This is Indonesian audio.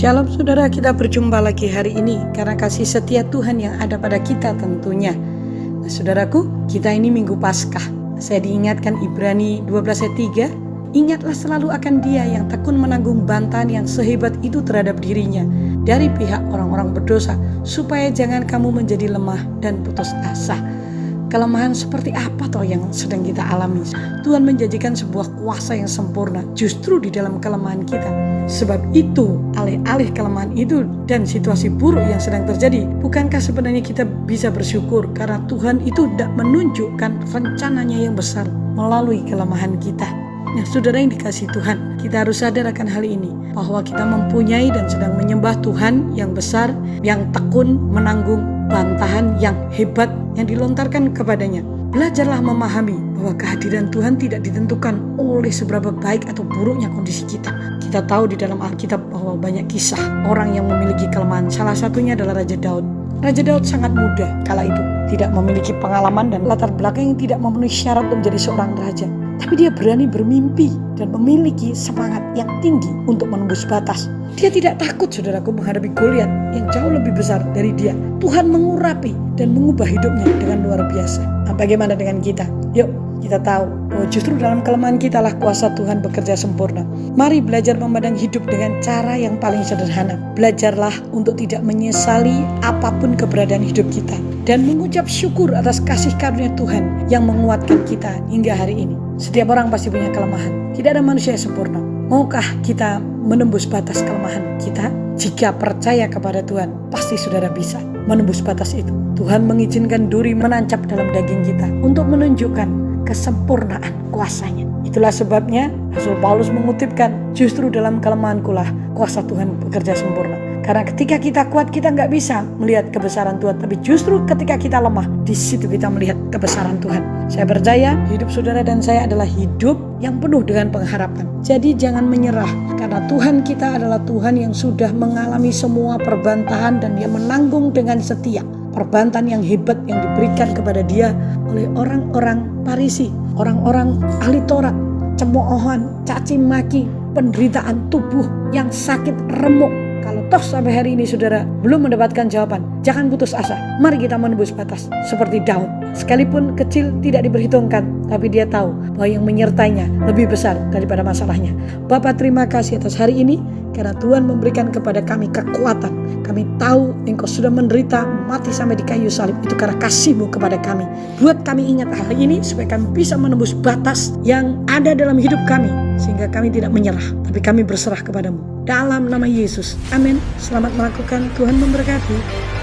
Shalom saudara, kita berjumpa lagi hari ini karena kasih setia Tuhan yang ada pada kita tentunya. Nah saudaraku, kita ini Minggu Paskah. Saya diingatkan Ibrani 12 ayat 3, ingatlah selalu akan Dia yang tekun menanggung bantahan yang sehebat itu terhadap dirinya dari pihak orang-orang berdosa, supaya jangan kamu menjadi lemah dan putus asa. Kelemahan seperti apa toh yang sedang kita alami? Tuhan menjanjikan sebuah kuasa yang sempurna justru di dalam kelemahan kita. Sebab itu, alih-alih kelemahan itu dan situasi buruk yang sedang terjadi, bukankah sebenarnya kita bisa bersyukur karena Tuhan itu tidak menunjukkan rencananya yang besar melalui kelemahan kita. Nah saudara yang dikasihi Tuhan, kita harus sadar akan hal ini, bahwa kita mempunyai dan sedang menyembah Tuhan yang besar, yang tekun menanggung bantahan yang hebat yang dilontarkan kepadanya. Belajarlah memahami bahwa kehadiran Tuhan tidak ditentukan oleh seberapa baik atau buruknya kondisi kita. Kita tahu di dalam Alkitab bahwa banyak kisah orang yang memiliki kelemahan. Salah satunya adalah Raja Daud. Raja Daud sangat muda kala itu, tidak memiliki pengalaman dan latar belakang yang tidak memenuhi syarat untuk menjadi seorang raja. Tapi dia berani bermimpi dan memiliki semangat yang tinggi untuk menembus batas. Dia tidak takut saudaraku menghadapi Goliat yang jauh lebih besar dari dia. Tuhan mengurapi dan mengubah hidupnya dengan luar biasa. Nah, bagaimana dengan kita? Yuk kita tahu bahwa justru dalam kelemahan kita lah kuasa Tuhan bekerja sempurna. Mari belajar memandang hidup dengan cara yang paling sederhana. Belajarlah untuk tidak menyesali apapun keberadaan hidup kita, dan mengucap syukur atas kasih karunia Tuhan yang menguatkan kita hingga hari ini. Setiap orang pasti punya kelemahan. Tidak ada manusia yang sempurna. Maukah kita menembus batas kelemahan kita? Jika percaya kepada Tuhan, pasti saudara bisa menembus batas itu. Tuhan mengizinkan duri menancap dalam daging kita untuk menunjukkan kesempurnaan kuasanya. Itulah sebabnya Rasul Paulus mengutipkan, justru dalam kelemahankulah kuasa Tuhan bekerja sempurna. Karena ketika kita kuat, kita nggak bisa melihat kebesaran Tuhan. Tapi justru ketika kita lemah, di situ kita melihat kebesaran Tuhan. Saya percaya hidup saudara dan saya adalah hidup yang penuh dengan pengharapan. Jadi jangan menyerah, karena Tuhan kita adalah Tuhan yang sudah mengalami semua perbantahan dan Dia menanggung dengan setia perbantahan yang hebat yang diberikan kepada Dia oleh orang-orang Farisi, orang-orang ahli Taurat, cemoohan, caci maki, penderitaan tubuh yang sakit remuk. Kalau toh sampai hari ini saudara belum mendapatkan jawaban, jangan putus asa. Mari kita menembus batas seperti Daud. Sekalipun kecil tidak diperhitungkan, tapi dia tahu bahwa yang menyertainya lebih besar daripada masalahnya. Bapa, terima kasih atas hari ini, karena Tuhan memberikan kepada kami kekuatan. Kami tahu Engkau sudah menderita, mati sampai di kayu salib. Itu karena kasih-Mu kepada kami. Buat kami ingat hal ini supaya kami bisa menembus batas yang ada dalam hidup kami, sehingga kami tidak menyerah, tapi kami berserah kepada-Mu. Dalam nama Yesus, amin. Selamat melakukan, Tuhan memberkati.